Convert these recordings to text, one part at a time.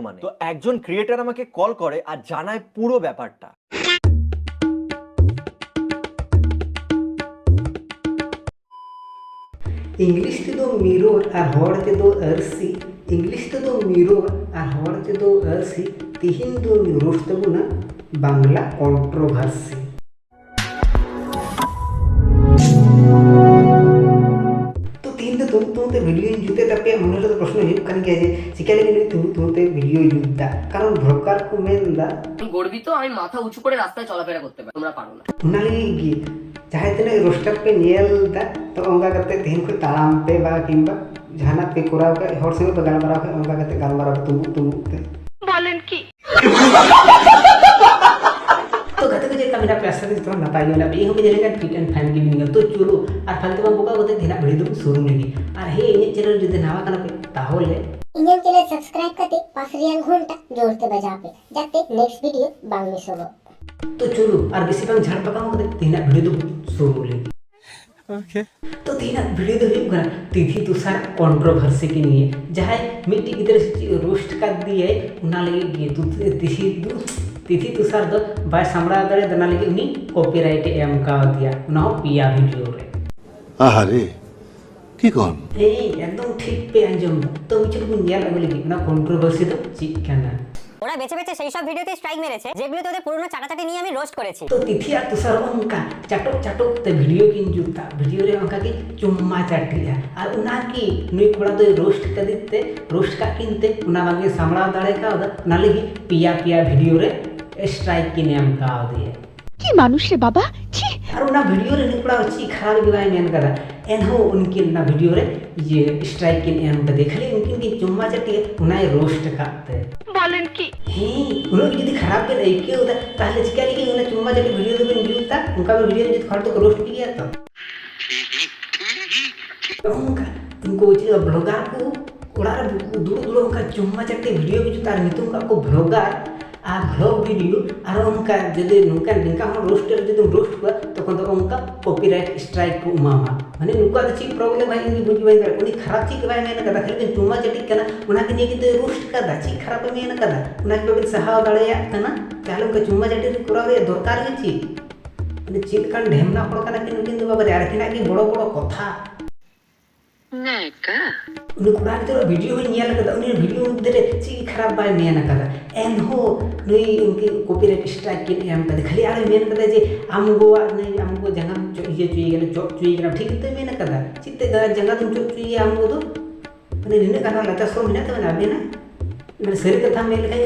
বর্ধমানে। তো একজন ক্রিয়েটর আমাকে কল করে আর জানায় পুরো ব্যাপারটা। इंग्लिश तेदो मिरोर और हॉर तेदो अर्सी इंग्लिश तेदो मिरोर और हॉर तेदो अर्सी तिहिन दो निरोश तबुना बांग्ला कंट्रोवर्सी। तो तीन तो तुमते वीडियो जुते तपे मन तो प्रश्न हिजुग कान गया जे चिका लेकिन तुमते वीडियो जुता कारण भ्रकार को मेनदा গর্বিত আমি মাথা উঁচু করে রাস্তায় চলাফেরা করতে পারি, তোমরা পারো না। उनाली गी जहाँ तने रोस्टर पे नियलदा तो ओंगा करते तीन को तालाम पे बा किंबा जहाना पे कोराव के हर समय पे गालमारा के ओंगा करते गालमारा तुम ते বলেন কি? तो कहते को जे कमिना पैसा दे तो नपाई ना बे हो के जने फिट एंड फाइन की मिनिंग तो चलो और फालतू में बोका होते दिना भिड़ी दो शुरू लगी और हे इन चैनल जुदे नावा कना पे ताहोले इंडियन चैनल सब्सक्राइब करते पास रियल घंटा जोड़ते बजा पे जाते नेक्स्ट वीडियो बांग मिस हो। तो चलो और बेसी बांग झाड़ पका होते दिना भिड़ी दो शुरू लगी। ओके तो दिना भिड़ी दो हुई गना तिथि तुषार कंट्रोवर्सी की नहीं जहां मिट्टी इधर रोस्ट कर दिए उना लगे गे तो तिथि तुषार दो बाय सामरा दरे दना लगे उनी कॉपीराइट एम का दिया उना पिया वीडियो रे आहारे की कौन ए एकदम ठीक पे अंजम तो मिचल को निया लगे लगी ना कंट्रोवर्सी तो ठीक करना ওরা বেছে বেছে সেই সব ভিডিওতে স্ট্রাইক মেরেছে যেগুলো তোদের পুরনো চাটাচাটি নিয়ে আমি রোস্ট করেছি। तो तिथि और तुषार उनका चाटो चाटो ते वीडियो की जुता वीडियो रे उनका की चुम्मा चाटिया और उना की नुई कोड़ा तो रोस्ट कर दिते रोस्ट का किनते उना बागे सामड़ा दाड़े का उना लगी पिया पिया वीडियो रे स्ट्राइक की नेम का दिए কি মানুষ রে বাবা ছি और उना वीडियो रे निकड़ा अच्छी खराब गिवाय मेन कदा एनहो उनकी ना वीडियो रे ये स्ट्राइक की नेम का देखले उनकी की चुम्मा चाटिया उना रोस्ट करते বলেন কি? हे उन यदि खराब के नहीं के होता ताले चिका लेके उन्हें चुम्मा जब वीडियो दे बन जुता उनका भी वीडियो जित खड़ तो रोस्ट किया था उनका उनको जो ब्लॉगर को उड़ा दूर दूर उनका चुम्मा चट्टे वीडियो भी जुता नितु उनका को ब्लॉगर आ ब्लॉग वीडियो और उनका जदे उनका निका हम रोस्टर जदे रोस्ट हुआ तो कोन तो उनका कॉपीराइट स्ट्राइक को मामा माने उनका तो चीज प्रॉब्लम है इन बुझ बाई उनी खराब चीज बाई मैंने कदा खाली चुम्मा चट्टी कना उना के निके तो रोस्ट कदा चीज खराब मैंने कदा उना के बिन सहाव दड़या कना ताले उनका चुम्मा चट्टी कोरा रे दरकार के चीज माने चीज कान ढेमना पड़ कना कि नुकिन दो बाबा यार किना की बड़ो बड़ो कथा নেকা उन्हें कुड़ा के तो वीडियो में निया लगा उन्हें वीडियो में दे ची खराब बाय मेन कदा एन हो नई उनकी कॉपीराइट स्ट्राइक के एम कदा खाली आरे मेन कदा जे आमगो नहीं आमगो जंगा ये चुई गना चोक चुई गना ठीक तो मेन कदा चित्ते जंगा तुम चोक चुई आमगो तो माने निने कदा लता सो मिना तो ना बेना माने सरी कथा मेन का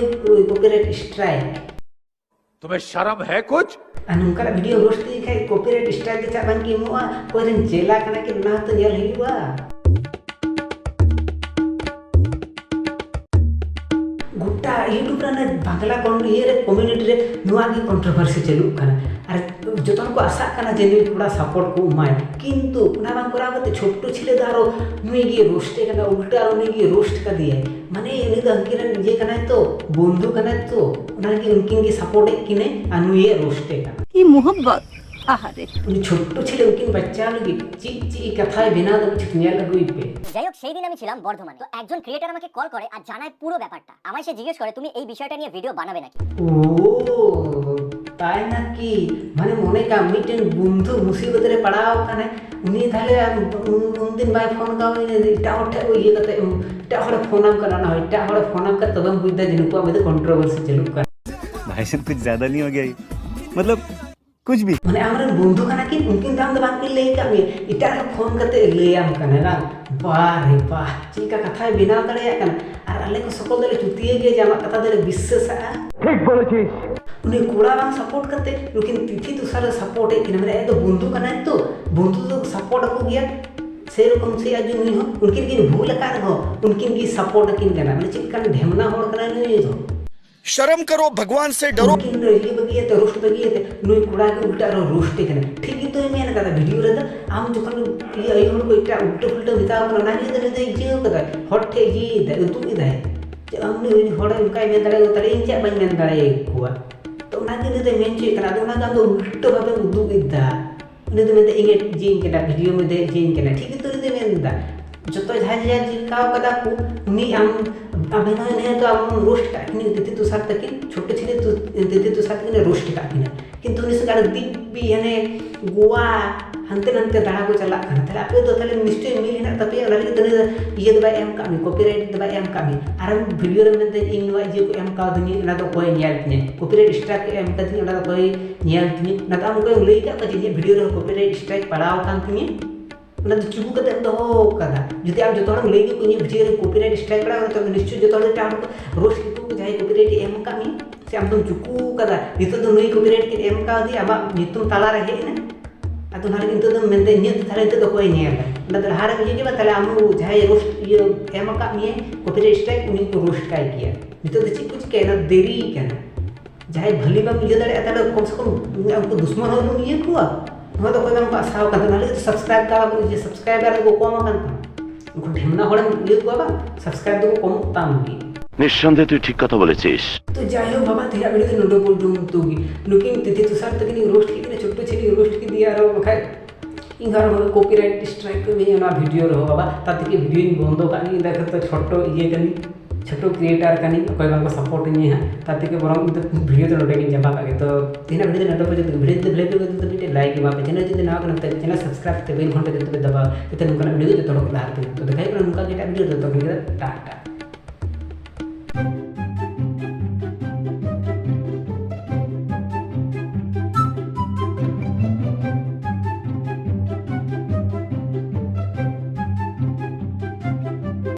कॉपीराइट स्ट्राइक तुम्हें शर्म है कुछ अनुका वीडियो रोस्ट दी खाई कॉपीराइट स्ट्राइक के चाबन की मुआ कोई जेला कना के ना तो जेल हुआ गोटा यूट्यूब रे बांग्ला कौन ये रे कम्युनिटी रे नुआ की कंट्रोवर्सी चलू कना और जतन को आशा कना जे नुई थोड़ा सपोर्ट को माय किंतु उना बांग करा गते छोटो छिले दारो नुई गे रोस्टे कना उल्टा नुई गे रोस्ट का दिए माने इनी द अंकिन जे कना तो बंधु कना तो उना की उनकिन की सपोर्ट किने नुई रोस्टे का কি মোহব্বত আহারে उन छोटो छिले उनकिन बच्चा लगी ची ची कथा बिना तो छिनिया लगुई पे যাই হোক সেই দিন আমি ছিলাম বর্ধমানে। তো একজন ক্রিয়েটর আমাকে কল করে আর জানায় পুরো ব্যাপারটা। আমায় সে জিজ্ঞেস করে তুমি এই বিষয়টা নিয়ে ভিডিও বানাবে নাকি। ও তাই নাকি মানে মনে কা মিটেন বন্ধু মুসিবত রে পড়াও কানে উনি তাহলে উন দিন বাই ফোন का এটা ওঠে ওই ये कहते এটা হলে ফোন আম करना है এটা হলে ফোन आम का तब हम बुझदा जिनको हम कंट्रोवर्सी चलू कर भाई साहब कुछ ज्यादा नहीं हो गया ये? मतलब कुछ भी माने हमरे बंधु कना कि उनकिन दाम दबान के ले का इटा फोन करते ले आम कने ना वाह रे वाह चिका कथा बिना दड़या कना और अले को सकल दले चुतिए गे जामा कथा दले विश्वास ठीक बोलछिस उन्हें कोड़ा बांग सपोर्ट करते लेकिन तिथि तुषार सपोर्ट है कि माने तो बंधु कना तो बंधु तो सपोर्ट को गया से रकम से आज नहीं हो उनकिन की भूल कार हो उनकिन की सपोर्ट किन कना माने चिका ढेमना होड़ कना नहीं तो शर्म करो भगवान से डरो किन ये बगिए तो रोस्ट बगिए ते नुई कुड़ा के उल्टा रो रोस्ट कने ठीक ही तो मेन कदा वीडियो रे आम जखन ये आई हर को इटा उल्टा उल्टा बिता बना ना ये दे जे कदा हटे जी दे तू इदा है हमने हड़े उनका मेन दड़े तड़े इन चा बन मेन दड़े कुआ तो ना के दे मेन चे कना तो ना का तो उल्टा भाबे उदु इदा उन्हें तो में इंगे जीन के वीडियो में दे जीन के ठीक ही तो दे मेन दा जतो झाज झाज का कदा को उनी आम अब इन्हें तो अब रोस्ट का कि दिति तुषार तक छोटे छिले दिति तुषार तक रोस्ट का किंतु उन्हें गाड़ दिव्य यानी गोवा हंते नंते दाड़ा को चला ताले आपे तो ताले निश्चय मिल हेना तपे अना लगी तने ये दबा एम कामी कॉपीराइट दबा एम कामी आर वीडियो रे मेनते इन वा जे को एम का दनी ना तो कोई न्याल तने कॉपीराइट स्ट्राइक एम का दनी ना तो कोई न्याल तने ना तो हमको लई का जे वीडियो रे कॉपीराइट स्ट्राइक पड़ाव कान तने ना तो चुप कते दो कदा जदि आप जतो हम लई को वीडियो रे कॉपीराइट स्ट्राइक पड़ाव तो निश्चय जतो हम टाम रोस्ट को जाय कॉपीराइट एम कामी से हम तुम चुकू कदा नितो तो नई कॉपीराइट के एम का दी आमा नितुम ताला रे हेना अतो नाले किंतु तो मेनते इन थाले तो कोई नेल ना तो हारे ये के ताले हम जाय रोस्ट ये एम का मिए कॉपीराइट स्ट्राइक उनी को रोस्ट का किया नितो तो ची कुछ कहना देरी कहना जाय भली बम ये दड़े ताले कम से कम हमको दुश्मन हो लोग ये कुआ no तो कोई हमको आशा का नाले तो सब्सक्राइब का ये सब्सक्राइबर को कम कान उनको ढेमना होड़न ये कुआ बा सब्सक्राइब तो कम तामगी निस्संदेह তুই ঠিক কথা বলেছিস तो যাই হোক বাবা तेरा वीडियो नोडो बोल दूं तो लुकिंग तिथि तुषार तक नहीं रोस्ट की ने छोटे छेली रोस्ट की दिया रो बखाय इंगार हो कॉपीराइट स्ट्राइक में ना वीडियो रो बाबा ताते के वीडियो इन बंद का नहीं देख तो छोटो ये कनी छोटो क्रिएटर कनी कोई को सपोर्ट नहीं है ताते के बरम तो वीडियो तो नोडे के जमा का तो तेरा वीडियो नोडो पे वीडियो तो प्ले तो बीटे लाइक बा पे चैनल जदि ना करन त चैनल सब्सक्राइब ते बेल घंटा जते दबा ते नुका वीडियो तो तोड़ ला तो देखाई पर नुका के वीडियो तो टाटा।